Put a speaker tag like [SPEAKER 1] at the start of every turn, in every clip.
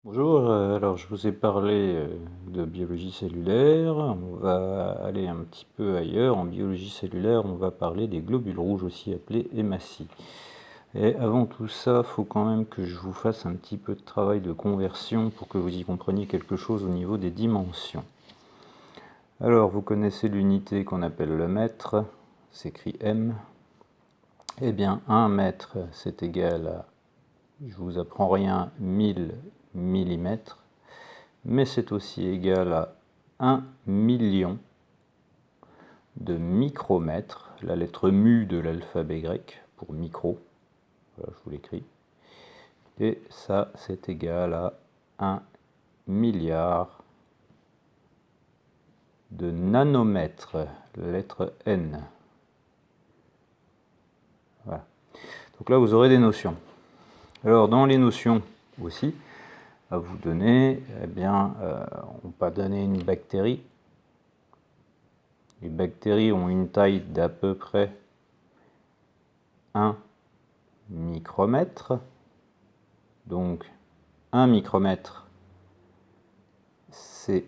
[SPEAKER 1] Bonjour, alors je vous ai parlé de biologie cellulaire, on va aller un petit peu ailleurs. En biologie cellulaire, on va parler des globules rouges, aussi appelés hématies. Et avant tout ça, il faut quand même que je vous fasse un petit peu de travail de conversion pour que vous y compreniez quelque chose au niveau des dimensions. Alors, vous connaissez l'unité qu'on appelle le mètre, s'écrit M. Eh bien, 1 mètre, c'est égal à, je vous apprends rien, 1000 millimètres. Mais c'est aussi égal à 1 million de micromètres, la lettre mu de l'alphabet grec pour micro, voilà, je vous l'écris, et ça c'est égal à 1 milliard de nanomètres, la lettre N. Voilà. Donc là vous aurez des notions. Alors dans les notions aussi, à vous donner, eh bien, on va donner une bactérie. Les bactéries ont une taille d'à peu près 1 micromètre. Donc 1 micromètre, c'est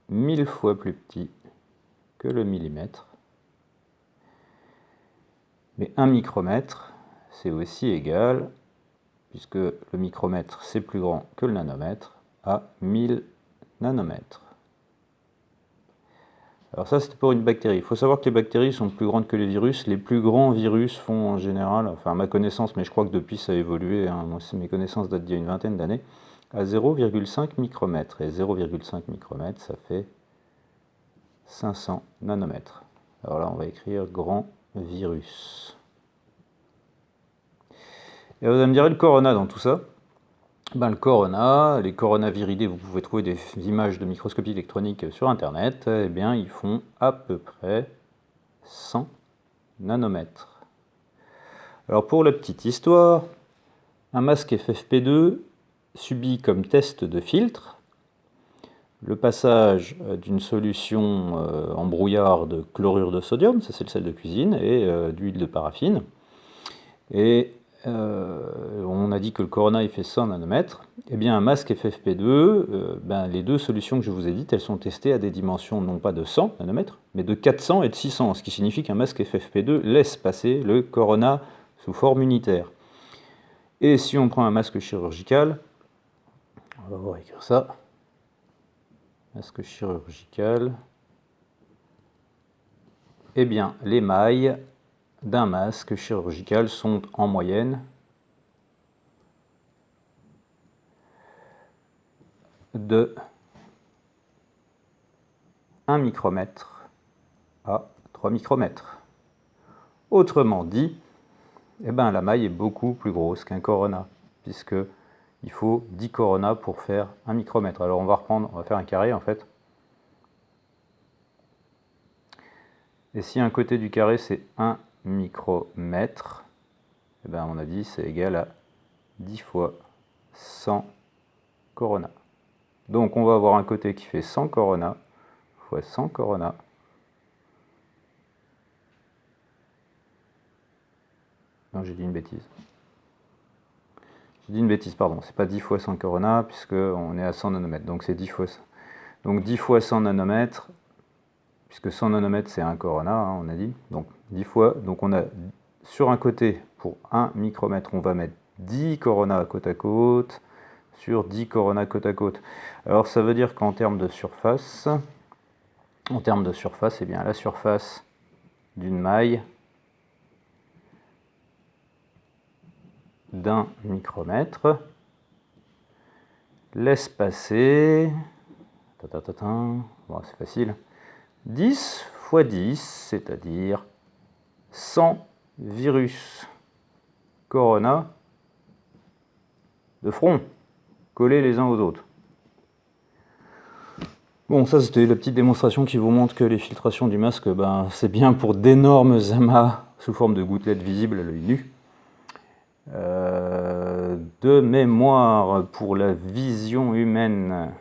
[SPEAKER 1] 1000 fois plus petit que le millimètre. Mais 1 micromètre, c'est aussi égal, puisque le micromètre c'est plus grand que le nanomètre, à 1000 nanomètres. Alors ça c'était pour une bactérie. Il faut savoir que les bactéries sont plus grandes que les virus. Les plus grands virus font en général, enfin à ma connaissance, mais je crois que depuis ça a évolué, hein, moi, mes connaissances datent d'il y a une vingtaine d'années, à 0,5 micromètres. Et 0,5 micromètres, ça fait 500 nanomètres. Alors là, on va écrire grand virus. Et vous allez me dire, le corona dans tout ça? Ben, le corona, les coronaviridés, vous pouvez trouver des images de microscopie électronique sur Internet. Eh bien, ils font à peu près 100 nanomètres. Alors, pour la petite histoire, un masque FFP2 subit comme test de filtre le passage d'une solution en brouillard de chlorure de sodium, ça c'est le sel de cuisine, et d'huile de paraffine. Et on a dit que le corona il fait 100 nanomètres. Eh bien un masque FFP2, les deux solutions que je vous ai dites, elles sont testées à des dimensions non pas de 100 nanomètres, mais de 400 et de 600, ce qui signifie qu'un masque FFP2 laisse passer le corona sous forme unitaire. Et si on prend un masque chirurgical, on va voir écrire ça, masque chirurgical, eh bien les mailles d'un masque chirurgical sont en moyenne de 1 micromètre à 3 micromètres. Autrement dit, la maille est beaucoup plus grosse qu'un corona, puisque il faut 10 corona pour faire 1 micromètre. Alors on va faire un carré en fait. Et si un côté du carré c'est 1 micromètre, on a dit c'est égal à 10 fois 100 corona. Donc on va avoir un côté qui fait 100 corona fois 100 corona. Non, j'ai dit une bêtise. J'ai dit une bêtise, pardon. C'est pas 10 fois 100 corona, puisqu'on est à 100 nanomètres. Donc c'est 10 fois 100. Donc 10 fois 100 nanomètres, puisque 100 nanomètres c'est 1 corona, hein, on a dit. Donc 10 fois, donc on a sur un côté, pour 1 micromètre, on va mettre 10 corona côte à côte, sur 10 corona côte à côte. Alors ça veut dire qu'en termes de surface, eh bien la surface d'une maille d'un micromètre laisse passer, bon, c'est facile, 10 fois 10, c'est-à-dire 100 virus corona de front, collés les uns aux autres. Bon, ça c'était la petite démonstration qui vous montre que les filtrations du masque, c'est bien pour d'énormes amas sous forme de gouttelettes visibles à l'œil nu. De mémoire, pour la vision humaine,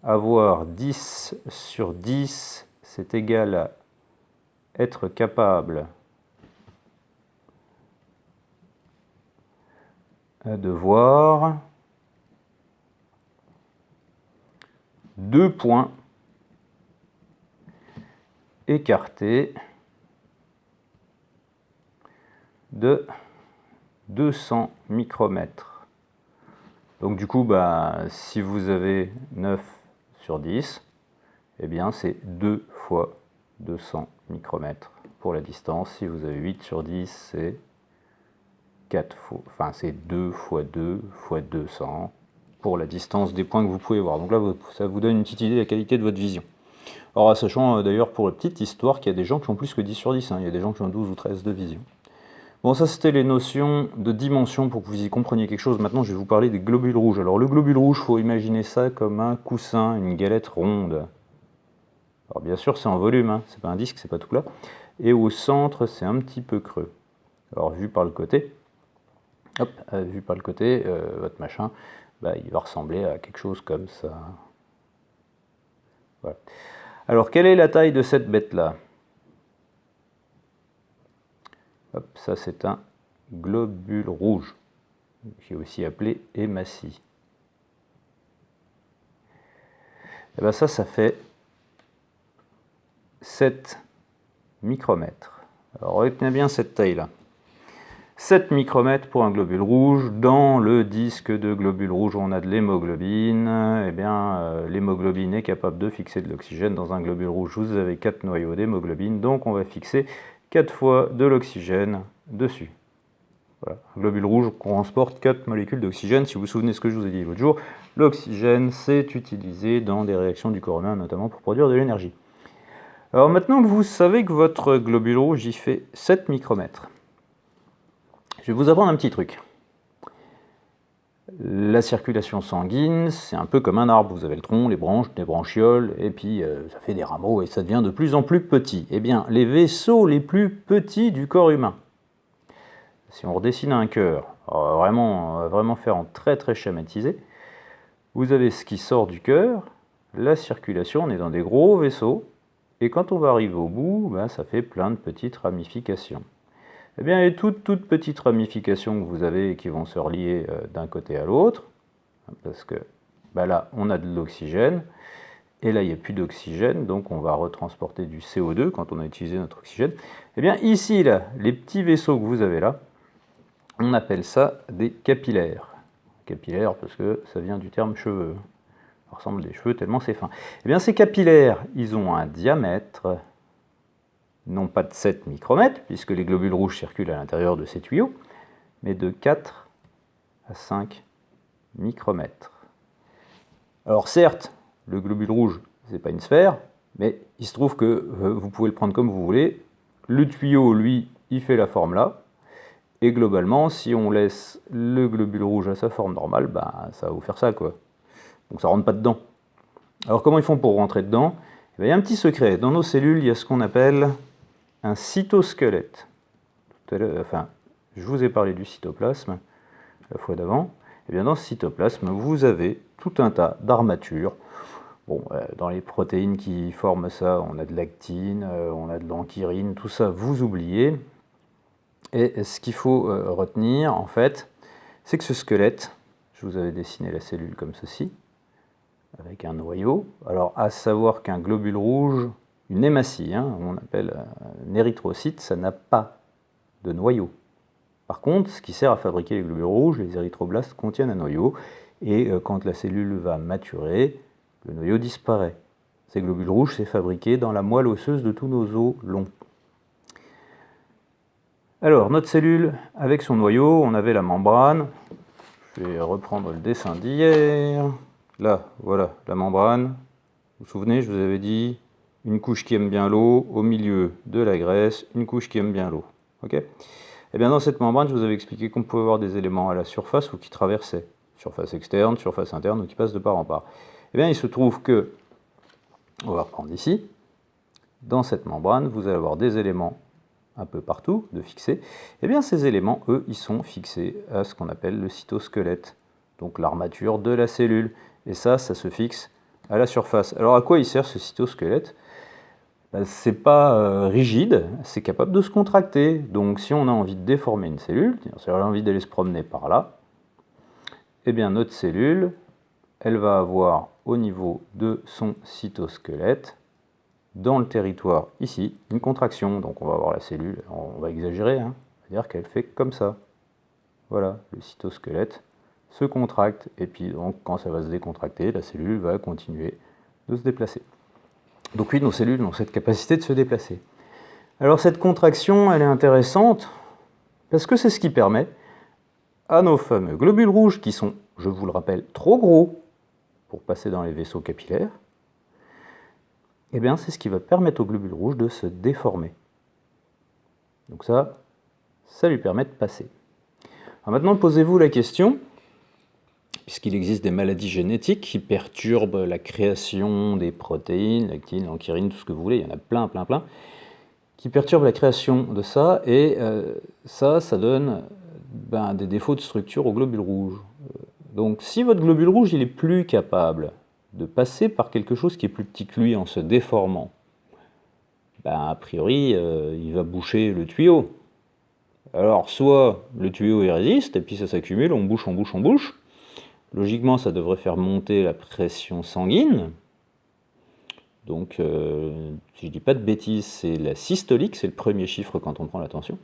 [SPEAKER 1] avoir 10 sur 10, c'est égal à être capable de voir 2 points écartés de 200 micromètres. Donc du coup, si vous avez 9 sur 10, eh bien c'est 2 fois 200 micromètres pour la distance. Si vous avez 8 sur 10, c'est 4 fois, enfin c'est 2 fois 2 fois 200 pour la distance des points que vous pouvez voir. Donc là, ça vous donne une petite idée de la qualité de votre vision. Alors, sachant d'ailleurs pour la petite histoire qu'il y a des gens qui ont plus que 10 sur 10, hein. Il y a des gens qui ont 12 ou 13 de vision. Bon, ça c'était les notions de dimension pour que vous y compreniez quelque chose. Maintenant, je vais vous parler des globules rouges. Alors, le globule rouge, il faut imaginer ça comme un coussin, une galette ronde. Alors, bien sûr, c'est en volume, hein. C'est pas un disque, c'est pas tout plat. Et au centre, c'est un petit peu creux. Alors, vu par le côté, votre machin, il va ressembler à quelque chose comme ça. Voilà. Alors, quelle est la taille de cette bête-là? Ça, c'est un globule rouge, qui est aussi appelé hématie. Et ça fait 7 micromètres. Alors, retenez bien cette taille-là. 7 micromètres pour un globule rouge. Dans le disque de globule rouge, on a de l'hémoglobine. L'hémoglobine est capable de fixer de l'oxygène. Dans un globule rouge, vous avez 4 noyaux d'hémoglobine, donc on va fixer 4 fois de l'oxygène dessus. Voilà. Un globule rouge transporte 4 molécules d'oxygène. Si vous vous souvenez de ce que je vous ai dit l'autre jour, l'oxygène, c'est utilisé dans des réactions du corps humain, notamment pour produire de l'énergie. Alors maintenant que vous savez que votre globule rouge, il fait 7 micromètres, je vais vous apprendre un petit truc. La circulation sanguine, c'est un peu comme un arbre. Vous avez le tronc, les branches, des branchioles, et puis ça fait des rameaux et ça devient de plus en plus petit. Eh bien, les vaisseaux les plus petits du corps humain, si on redessine un cœur, on va vraiment faire en très très schématisé, vous avez ce qui sort du cœur, la circulation, on est dans des gros vaisseaux, et quand on va arriver au bout, ça fait plein de petites ramifications. Eh bien, les toutes petites ramifications que vous avez et qui vont se relier d'un côté à l'autre, parce que là, on a de l'oxygène, et là, il n'y a plus d'oxygène, donc on va retransporter du CO2 quand on a utilisé notre oxygène. Eh bien, ici, là, les petits vaisseaux que vous avez là, on appelle ça des capillaires. Capillaires parce que ça vient du terme cheveux. Ça ressemble à des cheveux tellement c'est fin. Eh bien, ces capillaires, ils ont un diamètre, non pas de 7 micromètres, puisque les globules rouges circulent à l'intérieur de ces tuyaux, mais de 4 à 5 micromètres. Alors certes, le globule rouge, ce n'est pas une sphère, mais il se trouve que vous pouvez le prendre comme vous voulez. Le tuyau, lui, il fait la forme là, et globalement, si on laisse le globule rouge à sa forme normale, ça va vous faire ça, quoi. Donc ça ne rentre pas dedans. Alors comment ils font pour rentrer dedans? Il y a un petit secret. Dans nos cellules, il y a ce qu'on appelle un cytosquelette. Je vous ai parlé du cytoplasme la fois d'avant. Et bien dans ce cytoplasme, vous avez tout un tas d'armatures. Bon, dans les protéines qui forment ça, on a de l'actine, on a de l'ankyrine, tout ça, vous oubliez. Et ce qu'il faut retenir, en fait, c'est que ce squelette, je vous avais dessiné la cellule comme ceci, avec un noyau. Alors, à savoir qu'un globule rouge, une hématie, on appelle un érythrocyte, ça n'a pas de noyau. Par contre, ce qui sert à fabriquer les globules rouges, les érythroblastes contiennent un noyau, et quand la cellule va maturer, le noyau disparaît. Ces globules rouges, c'est fabriqué dans la moelle osseuse de tous nos os longs. Alors, notre cellule, avec son noyau, on avait la membrane. Je vais reprendre le dessin d'hier. Là, voilà, la membrane. Vous vous souvenez, je vous avais dit une couche qui aime bien l'eau, au milieu de la graisse, une couche qui aime bien l'eau. Ok ? Et bien dans cette membrane, je vous avais expliqué qu'on pouvait avoir des éléments à la surface ou qui traversaient. Surface externe, surface interne, ou qui passent de part en part. Et bien il se trouve que, on va reprendre ici, dans cette membrane, vous allez avoir des éléments un peu partout, de fixés. Et bien ces éléments, eux, ils sont fixés à ce qu'on appelle le cytosquelette, donc l'armature de la cellule. Et ça se fixe à la surface. Alors à quoi il sert ce cytosquelette? C'est pas rigide, c'est capable de se contracter. Donc si on a envie de déformer une cellule, si on a envie d'aller se promener par là, eh bien notre cellule, elle va avoir au niveau de son cytosquelette, dans le territoire ici, une contraction. Donc on va avoir la cellule, on va exagérer, hein, c'est-à-dire qu'elle fait comme ça. Voilà, le cytosquelette se contracte, et puis donc quand ça va se décontracter, la cellule va continuer de se déplacer. Donc oui, nos cellules ont cette capacité de se déplacer. Alors cette contraction, elle est intéressante, parce que c'est ce qui permet à nos fameux globules rouges, qui sont, je vous le rappelle, trop gros pour passer dans les vaisseaux capillaires, eh bien c'est ce qui va permettre aux globules rouges de se déformer. Donc ça lui permet de passer. Alors maintenant, posez-vous la question, puisqu'il existe des maladies génétiques qui perturbent la création des protéines, l'actine, l'ankyrine, tout ce que vous voulez, il y en a plein, qui perturbent la création de ça, et ça donne des défauts de structure aux globules rouges. Donc si votre globule rouge il est plus capable de passer par quelque chose qui est plus petit que lui en se déformant, a priori il va boucher le tuyau. Alors soit le tuyau il résiste et puis ça s'accumule, on bouche. Logiquement ça devrait faire monter la pression sanguine. Donc si je dis pas de bêtises, c'est la systolique, c'est le premier chiffre quand on prend la tension.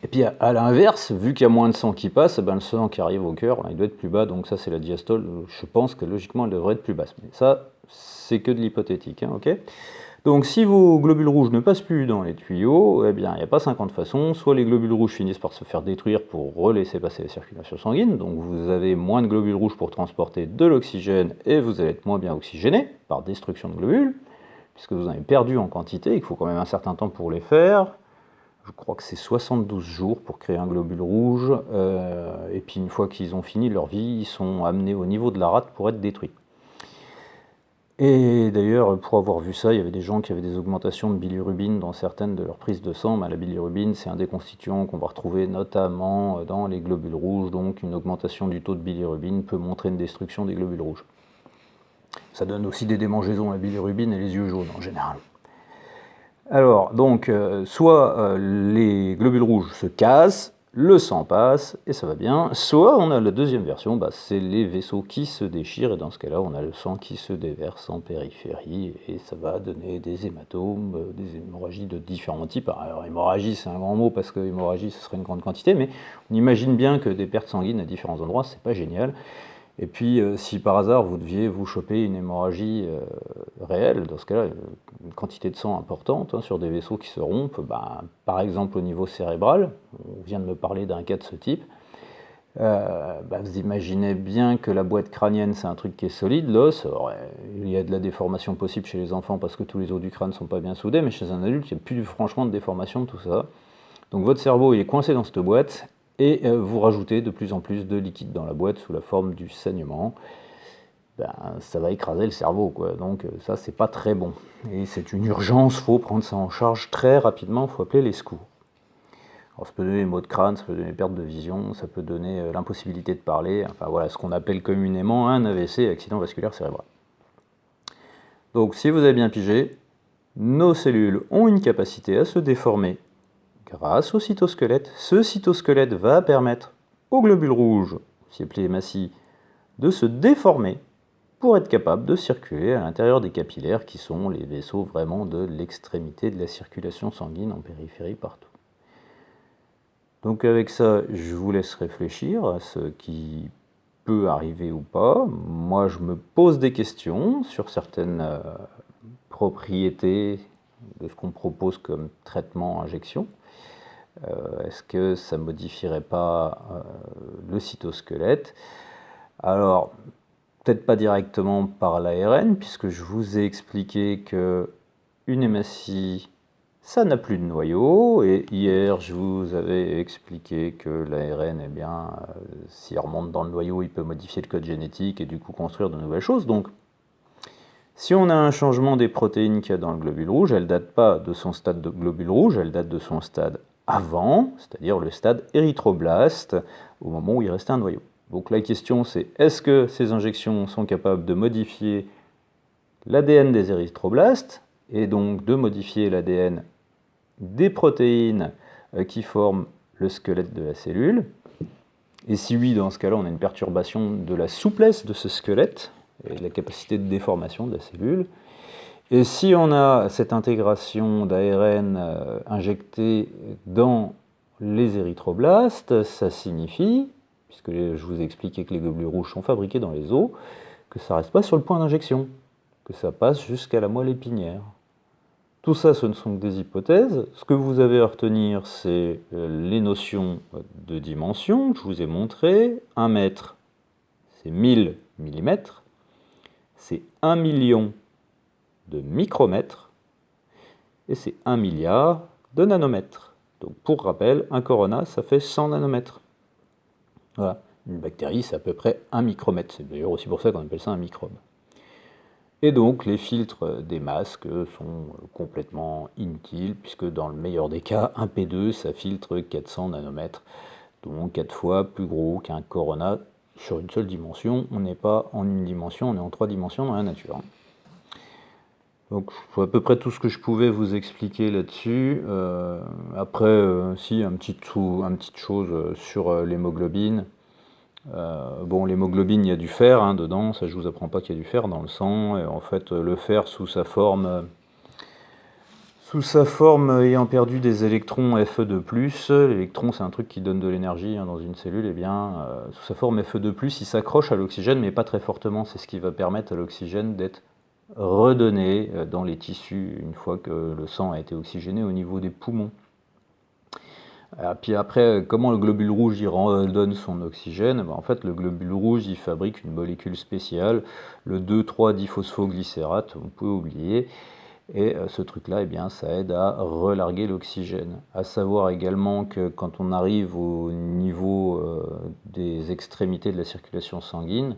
[SPEAKER 1] Et puis à l'inverse, vu qu'il y a moins de sang qui passe, le sang qui arrive au cœur, il doit être plus bas, donc ça c'est la diastole, je pense que logiquement elle devrait être plus basse. Mais ça, c'est que de l'hypothétique, hein, ok ? Donc si vos globules rouges ne passent plus dans les tuyaux, eh bien il n'y a pas 50 façons, soit les globules rouges finissent par se faire détruire pour relaisser passer la circulation sanguine, donc vous avez moins de globules rouges pour transporter de l'oxygène et vous allez être moins bien oxygéné par destruction de globules, puisque vous en avez perdu en quantité, il faut quand même un certain temps pour les faire. Je crois que c'est 72 jours pour créer un globule rouge, et puis une fois qu'ils ont fini leur vie, ils sont amenés au niveau de la rate pour être détruits. Et d'ailleurs, pour avoir vu ça, il y avait des gens qui avaient des augmentations de bilirubine dans certaines de leurs prises de sang. La bilirubine, c'est un des constituants qu'on va retrouver notamment dans les globules rouges, donc une augmentation du taux de bilirubine peut montrer une destruction des globules rouges. Ça donne aussi des démangeaisons, la bilirubine et les yeux jaunes en général. Alors, donc, soit les globules rouges se cassent, le sang passe, et ça va bien, soit on a la deuxième version, c'est les vaisseaux qui se déchirent, et dans ce cas-là, on a le sang qui se déverse en périphérie, et ça va donner des hématomes, des hémorragies de différents types. Alors, hémorragie, c'est un grand mot, parce que hémorragie, ce serait une grande quantité, mais on imagine bien que des pertes sanguines à différents endroits, c'est pas génial. Et puis, si par hasard vous deviez vous choper une hémorragie réelle, dans ce cas-là, une quantité de sang importante sur des vaisseaux qui se rompent, par exemple au niveau cérébral, on vient de me parler d'un cas de ce type, vous imaginez bien que la boîte crânienne, c'est un truc qui est solide, l'os, il y a de la déformation possible chez les enfants parce que tous les os du crâne ne sont pas bien soudés, mais chez un adulte, il n'y a plus franchement de déformation de tout ça. Donc votre cerveau, il est coincé dans cette boîte, et vous rajoutez de plus en plus de liquide dans la boîte sous la forme du saignement, ça va écraser le cerveau, quoi. Donc ça c'est pas très bon. Et c'est une urgence, il faut prendre ça en charge très rapidement, il faut appeler les secours. Alors ça peut donner des maux de crâne, ça peut donner perte de vision, ça peut donner l'impossibilité de parler, enfin voilà ce qu'on appelle communément un AVC, accident vasculaire cérébral. Donc si vous avez bien pigé, nos cellules ont une capacité à se déformer grâce au cytosquelette. Ce cytosquelette va permettre aux globules rouges, aussi appelés hématies, de se déformer pour être capable de circuler à l'intérieur des capillaires qui sont les vaisseaux vraiment de l'extrémité de la circulation sanguine en périphérie partout. Donc avec ça, je vous laisse réfléchir à ce qui peut arriver ou pas. Moi, je me pose des questions sur certaines propriétés de ce qu'on propose comme traitement injection. Est-ce que ça ne modifierait pas le cytosquelette? Alors, peut-être pas directement par l'ARN, puisque je vous ai expliqué qu'une hématie, ça n'a plus de noyau, et hier je vous avais expliqué que l'ARN, s'il remonte dans le noyau, il peut modifier le code génétique et du coup construire de nouvelles choses. Donc, si on a un changement des protéines qu'il y a dans le globule rouge, elle ne date pas de son stade de globule rouge, elle date de son stade avant, c'est-à-dire le stade érythroblaste, au moment où il restait un noyau. Donc la question c'est, est-ce que ces injections sont capables de modifier l'ADN des érythroblastes, et donc de modifier l'ADN des protéines qui forment le squelette de la cellule? Et si oui, dans ce cas-là, on a une perturbation de la souplesse de ce squelette et de la capacité de déformation de la cellule. Et si on a cette intégration d'ARN injectée dans les érythroblastes, ça signifie, puisque je vous ai expliqué que les globules rouges sont fabriqués dans les os, que ça ne reste pas sur le point d'injection, que ça passe jusqu'à la moelle épinière. Tout ça, ce ne sont que des hypothèses. Ce que vous avez à retenir, c'est les notions de dimension que je vous ai montrées. 1 mètre, c'est 1000 millimètres, c'est 1 million de micromètres, et c'est 1 milliard de nanomètres. Donc pour rappel, un corona, ça fait 100 nanomètres. Voilà. Une bactérie, c'est à peu près 1 micromètre. C'est d'ailleurs aussi pour ça qu'on appelle ça un microbe. Et donc les filtres des masques sont complètement inutiles, puisque dans le meilleur des cas, un P2, ça filtre 400 nanomètres, donc 4 fois plus gros qu'un corona sur une seule dimension. On n'est pas en une dimension, on est en 3 dimensions dans la nature. Donc c'est à peu près tout ce que je pouvais vous expliquer là-dessus. Après, si, une petite chose sur l'hémoglobine. Bon, l'hémoglobine, il y a du fer dedans, ça je vous apprends pas qu'il y a du fer dans le sang, et en fait le fer sous sa forme ayant perdu des électrons Fe2+, l'électron c'est un truc qui donne de l'énergie dans une cellule, et bien sous sa forme Fe2+, il s'accroche à l'oxygène mais pas très fortement, c'est ce qui va permettre à l'oxygène d'être redonné dans les tissus une fois que le sang a été oxygéné au niveau des poumons. Puis après, comment le globule rouge il redonne son oxygène? En fait, le globule rouge il fabrique une molécule spéciale, le 2,3-diphosphoglycérate, on peut oublier. Et ce truc-là, eh bien, ça aide à relarguer l'oxygène. À savoir également que quand on arrive au niveau des extrémités de la circulation sanguine,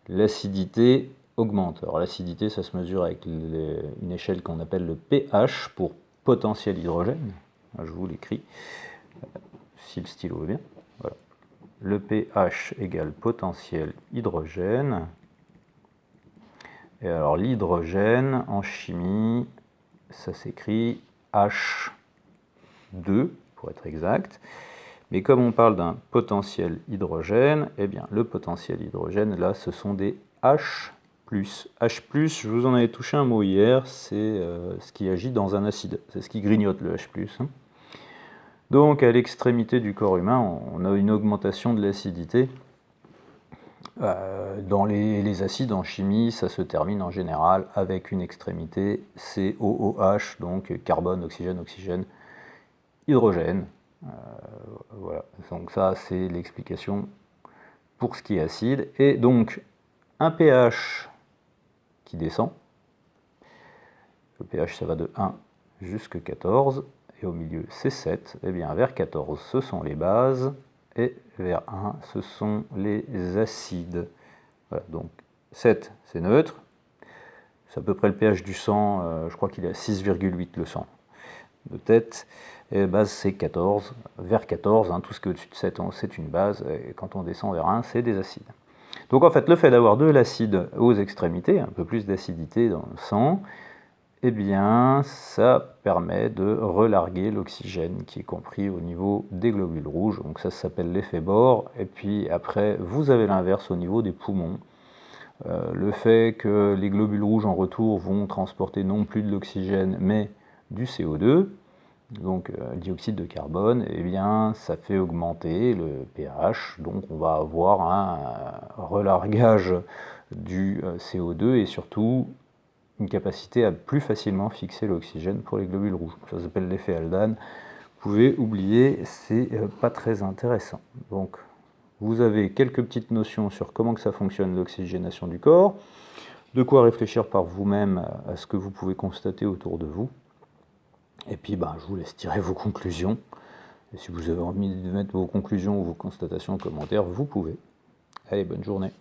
[SPEAKER 1] l'acidité augmente. Alors l'acidité, ça se mesure avec une échelle qu'on appelle le pH pour potentiel hydrogène. Je vous l'écris, si le stylo veut bien. Voilà. Le pH égale potentiel hydrogène. Et alors l'hydrogène en chimie, ça s'écrit H2 pour être exact. Mais comme on parle d'un potentiel hydrogène, eh bien le potentiel hydrogène là ce sont des H+. H+, je vous en avais touché un mot hier, c'est ce qui agit dans un acide, c'est ce qui grignote le H+. Donc à l'extrémité du corps humain, on a une augmentation de l'acidité. Dans les acides en chimie, ça se termine en général avec une extrémité COOH, donc carbone, oxygène, oxygène, hydrogène. Voilà, donc ça c'est l'explication pour ce qui est acide. Et donc un pH qui descend, le pH ça va de 1 jusqu'à 14, et au milieu c'est 7, et bien vers 14 ce sont les bases, et vers 1 ce sont les acides. Voilà, donc 7 c'est neutre, c'est à peu près le pH du sang, je crois qu'il est à 6,8 le sang de tête, et base c'est 14, vers 14, tout ce qui est au-dessus de 7 c'est une base, et quand on descend vers 1 c'est des acides. Donc en fait le fait d'avoir de l'acide aux extrémités, un peu plus d'acidité dans le sang, eh bien ça permet de relarguer l'oxygène qui est compris au niveau des globules rouges, donc ça s'appelle l'effet Bohr, et puis après vous avez l'inverse au niveau des poumons. Le fait que les globules rouges en retour vont transporter non plus de l'oxygène mais du CO2, donc dioxyde de carbone, eh bien ça fait augmenter le pH, donc on va avoir un relargage du CO2 et surtout une capacité à plus facilement fixer l'oxygène pour les globules rouges. Ça s'appelle l'effet Haldane. Vous pouvez oublier, c'est pas très intéressant. Donc vous avez quelques petites notions sur comment que ça fonctionne l'oxygénation du corps, de quoi réfléchir par vous-même à ce que vous pouvez constater autour de vous. Et puis je vous laisse tirer vos conclusions. Et si vous avez envie de mettre vos conclusions ou vos constatations en commentaire, vous pouvez. Allez, bonne journée.